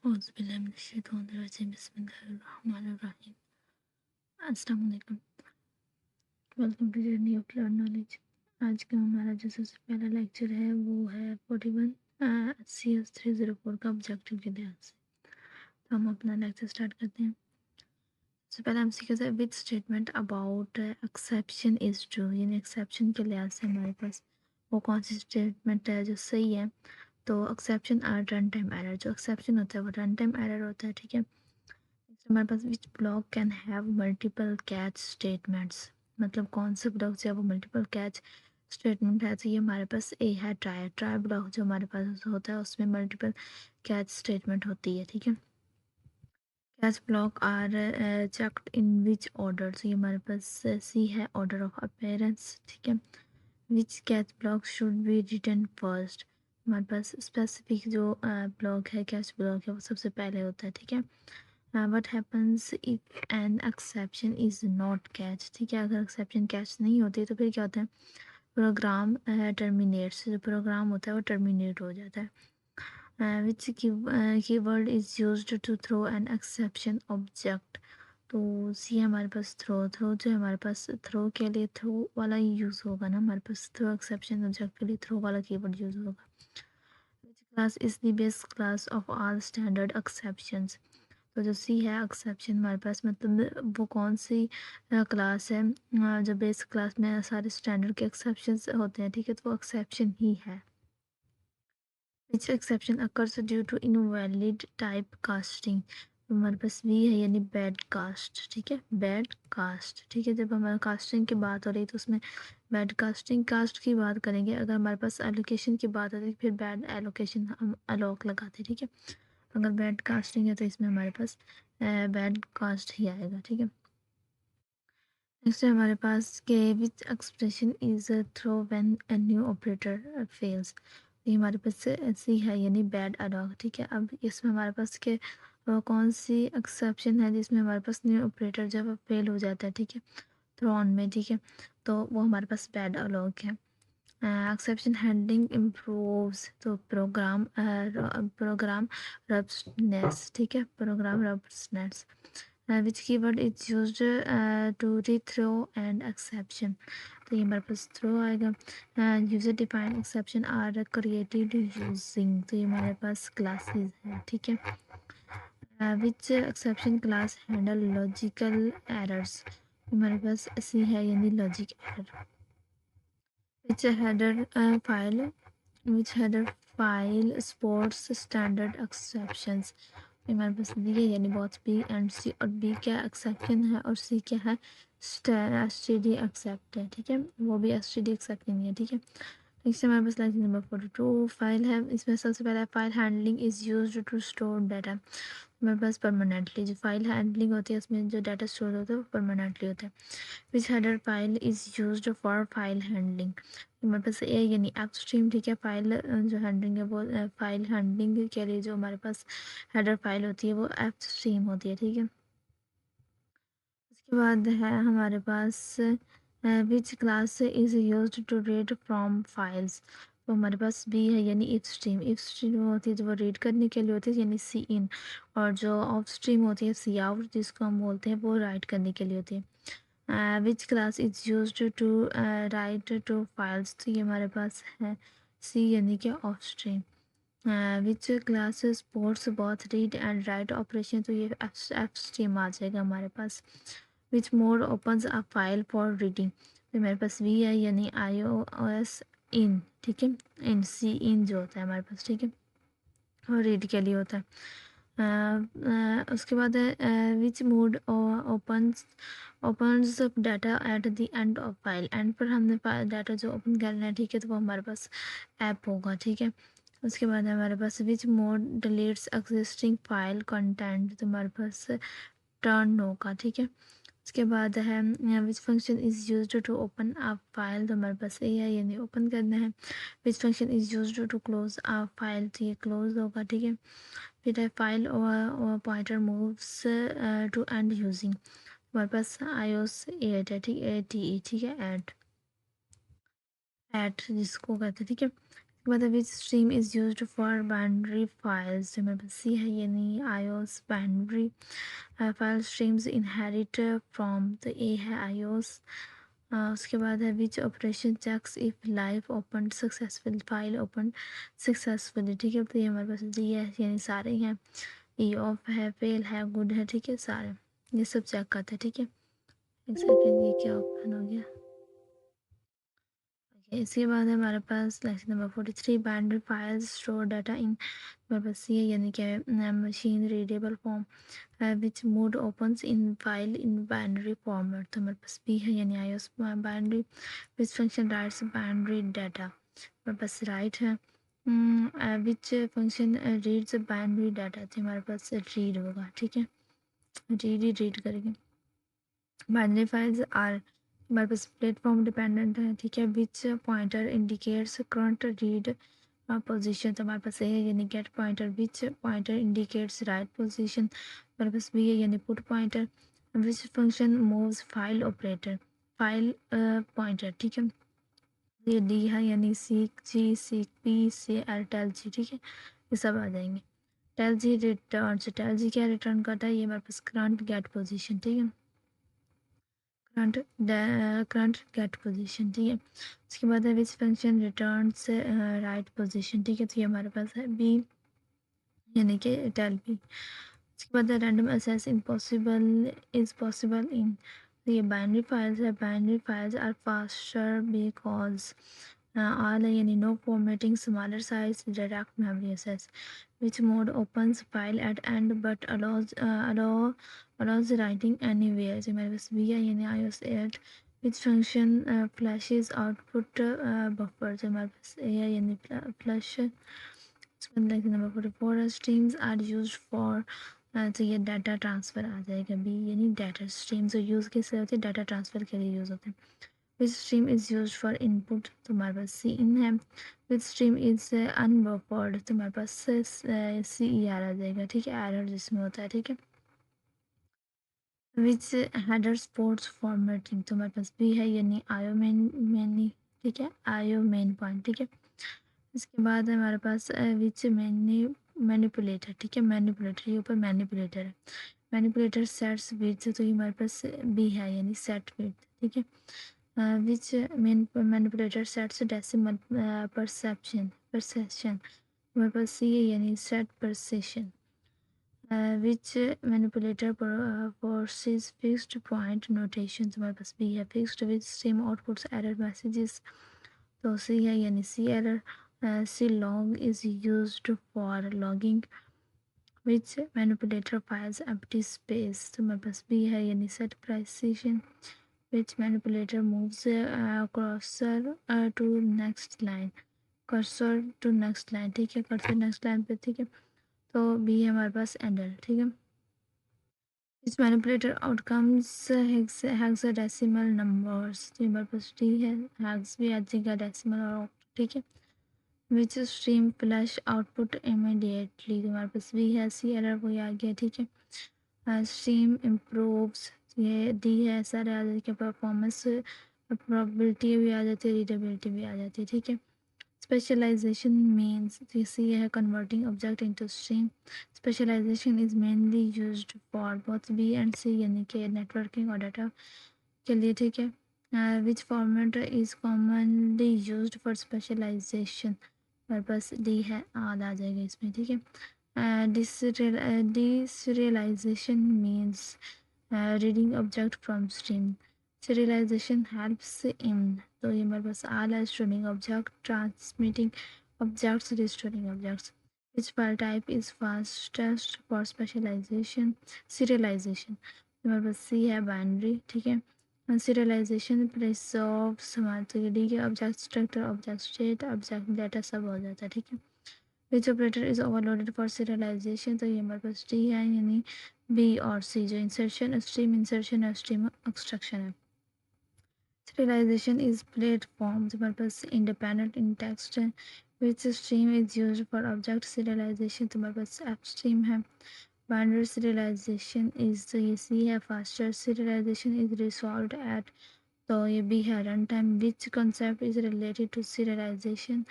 औज़ुबिल्लाहिमिनश्शैतानिर्रजीम बिस्मिल्लाहिर्रहमानिर्रहीम। अस्सलाम वालेकुम। Welcome to journey of learn knowledge. आज का हमारा जो सबसे पहला लेक्चर है वो है 41 CS 304 का ऑब्जेक्टिव के लिहाज से। तो हम अपना लेक्चर स्टार्ट करते हैं। सबसे पहले हम सीखे with statement about exception is true, यानी एक्सेप्शन के लिहाज से हमारे पास वो कौन सी स्टेटमेंट है जो सही है। तो exception are run time error, जो एक्सेप्शन होता है वो रन टाइम एरर होता है, ठीक है। हमारे पास which block can have multiple catch statements, मतलब कौन से ब्लॉक जो है वो मल्टीपल कैच स्टेटमेंट है। तो ये हमारे पास ए है ट्राई, ट्राई ब्लॉक जो हमारे पास होता है उसमें मल्टीपल कैच स्टेटमेंट होती है, ठीक है। Catch block are checked in which order, तो ये हमारे पास सी है ऑर्डर ऑफ अपीयरेंस, ठीक है। Which catch block should be written first, हमारे पास स्पेसिफिक जो ब्लॉक है कैच ब्लॉक है वो सबसे पहले होता है, ठीक है। What happens if an exception is not catch, ठीक है। अगर एक्सेप्शन कैच नहीं होती तो फिर क्या होता है, प्रोग्राम टर्मिनेट्स, जो प्रोग्राम होता है वो टर्मिनेट हो जाता है। Which keyword is used to throw an exception object, तो सी हमारे पास थ्रो, थ्रो जो है हमारे पास थ्रो के लिए थ्रो वाला ही यूज़ होगा ना, हमारे पास थ्रो एक्सेप्शन ऑब्जेक्ट के लिए थ्रो वाला कीवर्ड यूज़ होगा। विच class is the base class of all standard exceptions, तो जो सी है एक्सेप्शन हमारे पास मतलब वो कौन सी क्लास है जो बेस क्लास में सारे स्टैंडर्ड के एक्सेप्शंस होते हैं, ठीक है। तो वो एक्सेप्शन ही है। Which exception occurs due to invalid type casting, हमारे पास वी है यानी बैड कास्ट, ठीक है। बैड कास्ट, ठीक है। जब हमारे कास्टिंग की बात हो रही है तो उसमें बैड कास्टिंग कास्ट की बात करेंगे। अगर हमारे पास एलोकेशन की बात होती है फिर बैड एलोकेशन हम अलोक लगाते हैं, ठीक है। अगर बैड कास्टिंग है तो इसमें हमारे पास बैड कास्ट ही आएगा, ठीक है। नेक्स्ट है हमारे पास के which expression is throw when a new operator fails, ये हमारे पास ऐसी है यानी बैड अडॉक, ठीक है। अब इसमें हमारे पास के कौन सी एक्सेप्शन है जिसमें हमारे पास न्यू ऑपरेटर जब फेल हो जाता है, ठीक है, थ्रोन में, ठीक है, तो वो हमारे पास बैड अडॉक है। एक्सेप्शन हैंडलिंग इम्प्रूव्स, तो प्रोग्राम रब्सनेस, ठीक है, program robustness. Which keyword is used to rethrow and exception, तो ये हमारे पास थ्रो आएगा। User defined exception are created using, तो ये हमारे पास क्लासेस है, ठीक है। Which exception class handle logical errors, हमारे पास सी है यानी logic error. Which header file which header file supports standard exceptions, हमारे पास दी है यानी बॉथ बी एंड सी, और बी क्या एक्सेप्शन है और सी क्या है एस टी डी एक्सेप्ट है, ठीक है, वो भी एस टी डी एक्सेप्ट नहीं है, ठीक है। नेक्स्ट हमारे पास लाइन नंबर 42 फाइल है, इसमें सबसे पहले file handling is used to store data, हमारे पास परमानेंटली जो फाइल हैंडलिंग होती है उसमें जो डाटा स्टोर होता है वो परमानेंटली होता है। विच header file is used for file handling, हमारे पास ए यानी एप स्ट्रीम, ठीक है। फाइल जो हैंडलिंग है वो फाइल हैंडलिंग के लिए जो हमारे पास हेडर फाइल होती है वो एप स्ट्रीम होती है, ठीक है। उसके बाद है हमारे पास which class is used to read from files, तो हमारे पास बी है यानी इफ स्ट्रीम, इफ स्ट्रीम होती है जो वो रीड करने के लिए होती है यानी सी इन, और जो ऑफ स्ट्रीम होती है सी आउट जिसको हम बोलते हैं वो राइट करने के लिए होती है। Which class is used to write to files, तो ये हमारे पास है सी यानी कि ofstream. Which class supports both read and write operation, तो ये एफ स्ट्रीम आ जाएगा हमारे पास। Which mode opens a file for reading, तो मेरे पास वी है यानी आई ओ एस इन, ठीक है, इन सी इन जो होता है हमारे पास, ठीक है, और रीड के लिए होता है। उसके बाद है which mode opens opens data at the end of file, and पर हमने डाटा जो ओपन करना है, ठीक है, तो वो हमारे पास ऐप होगा, ठीक है। उसके बाद हमारे पास which mode deletes existing file content, तो हमारे पास टर्न होगा, ठीक है। उसके बाद है which function is used to open a file, तो हमारे पास ए है यानी ओपन करना है। Which function is used to close a file, तो ये क्लोज होगा, ठीक है। फिर है फाइल और pointer moves to end using, हमारे पास iOS 8 है, ठीक है, ATE, ठीक है, एट जिसको कहते हैं, ठीक है। मतलब which stream is used for binary files, जो मेरे पास सी है यानी ios binary file streams inherit from, तो ए है आईओस। उसके बाद है which operation checks if live open successful, file open successfully, ठीक है। तो ये हमारे पास डी है यानी सारे हैं, ई ऑफ है, फेल है, गुड है, ठीक है, सारे ये सब चेक करते हैं, ठीक है। एक सेकेंड, ये क्या ओपन हो गया। इसके बाद है हमारे पास lecture number 43, binary files store data in, हमारे पास सी है यानी कि machine readable form which mode opens in file in binary format, तो हमारे पास बी है यानी ios binary which function writes binary data, हमारे पास राइट है। Which function reads binary data, तो हमारे पास रीड होगा, ठीक है, रीड करेंगे। बाइनरी फाइल्स आर, हमारे पास प्लेटफॉर्म डिपेंडेंट है, ठीक है। Which pointer indicates current read position, तो हमारे पास ए है यानी get pointer, which pointer indicates write position, हमारे पास बी है यानी put pointer, which function moves file operator, file pointer, ठीक है। ये डी है यानी सीक जी, सीक पी से एल टेल जी, ठीक है, ये सब आ जाएंगे। Tell g return, tell g क्या रिटर्न करता है, ये हमारे पास करंट गेट पोजीशन, ठीक है, करंट गेट पोजीशन, ठीक है। उसके बाद है विच फंक्शन रिटर्न से राइट पोजीशन, ठीक है, तो ये हमारे पास है बी यानी कि टेल बी। उसके बाद है random access impossible is possible in, तो ये बाइनरी फाइल्स है, binary files are faster because all है यानी no formatting, smaller size, direct memory access, which mode opens file at end but allows writing anywhere, जो हमारे पास भी है यानी iOS 8, which function flashes output buffer, जो हमारे पास ए है यानी flash। उसके बाद number 44 streams are used for, तो ये डाटा ट्रांसफ़र आ जाएगा बी यानी डाटा स्ट्रीम, जो यूज़ कैसे होते हैं, डाटा ट्रांसफ़र के लिए यूज़ होते हैं। विच stream is use for input, तो हमारे पास सी इन है। विच स्ट्रीम इज़ अनबफर्ड, तो हमारे पास सी ई आर आ जाएगा, ठीक है, एरर जिसमें होता है, ठीक है। विच हेडर स्पोर्ट्स फॉर्मेटिंग, तो हमारे पास बी है यानी आयो मेन, ठीक है, आयो मेन पॉइंट, ठीक है। इसके बाद हमारे पास विच मैनिपुलेटर, ठीक है, मैनिपुलेटर, ये ऊपर मैनिपुलेटर है, मैनिपुलेटर सेट्स विड्थ, तो ये हमारे पास बी है यानी सेट विड्थ, ठीक है। Which manipulator sets decimal precision, हमारे पास सी है यानी set precision. Which manipulator forces fixed point notation, हमारे पास बी है fixed, which stream outputs error messages, तो सी है यानी C error. C log is used for logging, which manipulator files empty space, तो हमारे पास बी है यानी set precision, which manipulator moves cursor to next line, cursor to next line, ठीक है, कर्सर नेक्स्ट लाइन पे, ठीक है, तो बी है हमारे पास एंडर, ठीक है। इस मैनिपुलेटर आउटकम्स हेक्साडेसिमल नंबर्स, तो हमारे पास डी है, हेक्स भी आ जाएगा, डेसिमल और, ठीक है। विच स्ट्रीम फ्लैश आउटपुट इमीडिएटली, तो हमारे पास भी है, सी एरर वही आ गया, ठीक है। स्ट्रीम इम्प्रूव्स, ये डी है, सारे आ जाते हैं, परफॉर्मेंस प्रोबेबिलिटी भी आ जाती है, रीडेबिलिटी भी आ जाती है, ठीक है। Specialization means, this है converting object into string. Specialization is mainly used for both B and C यानी कि networking और data के लिए, ठीक है। Which format is commonly used for specialization, हमारे पास D है, आद आ जाएगा इसमें, ठीक है। Deserialization means reading object from string. Serialization helps in, तो ये हमारे पास आल है, storing object, transmitting objects, restoring objects. Which file type is fastest for specialization, serialization, हमारे पास सी है बाइनरी, ठीक है। सीरियलाइजेशन प्रिजर्व्स, हमारे तो डी के object structure, object state, object data सब हो जाता है, ठीक है। Which operator is overloaded for serialization, तो ये हमारे पास डी है यानी बी और सी, जो इंसर्शन, स्ट्रीम इंसर्शन और स्ट्रीम एक्सट्रैक्शन है। Serialization is platform, हमारे पास independent in text है, which stream is used for object serialization, तो हमारे पास upstream है। Binary serialization is, तो ये C है, faster serialization is resolved at, तो ये B है, runtime, which concept is related to serialization,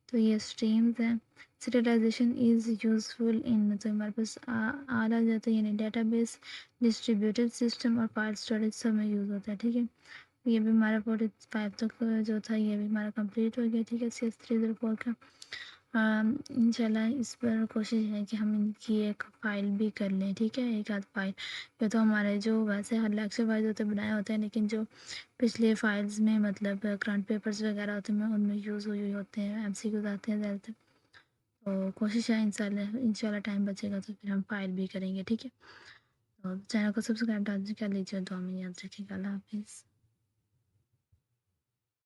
तो ये स्ट्रीम्स हैं। serialization इज़ यूज़फुल इन, तो हमारे पास आ जाता है, यानी डेटाबेस, डिस्ट्रीब्यूटेड सिस्टम और फाइल स्टोरेज सब में यूज़ होता है। ठीक है, ये भी हमारा 45 तक जो था ये भी हमारा कंप्लीट हो गया। ठीक है, CS304 का इंशाल्लाह इस पर कोशिश है कि हम इनकी एक फ़ाइल भी कर लें। ठीक है, एक आध फ़ाइल, ये तो हमारे जो वैसे हर लेक्चर वाइज होते बनाए होते हैं, लेकिन जो पिछले फाइल्स में मतलब करंट पेपर्स वगैरह होते हैं उनमें यूज़ हुए होते हैं, MCQs आते हैं ज़्यादातर। तो कोशिश है इंशाल्लाह इंशाल्लाह टाइम बचेगा तो फिर हम फाइल भी करेंगे। ठीक है, तो चैनल को सब्सक्राइब कर लीजिए, दुआ में याद रखिएगा। अल्लाह हाफिज़।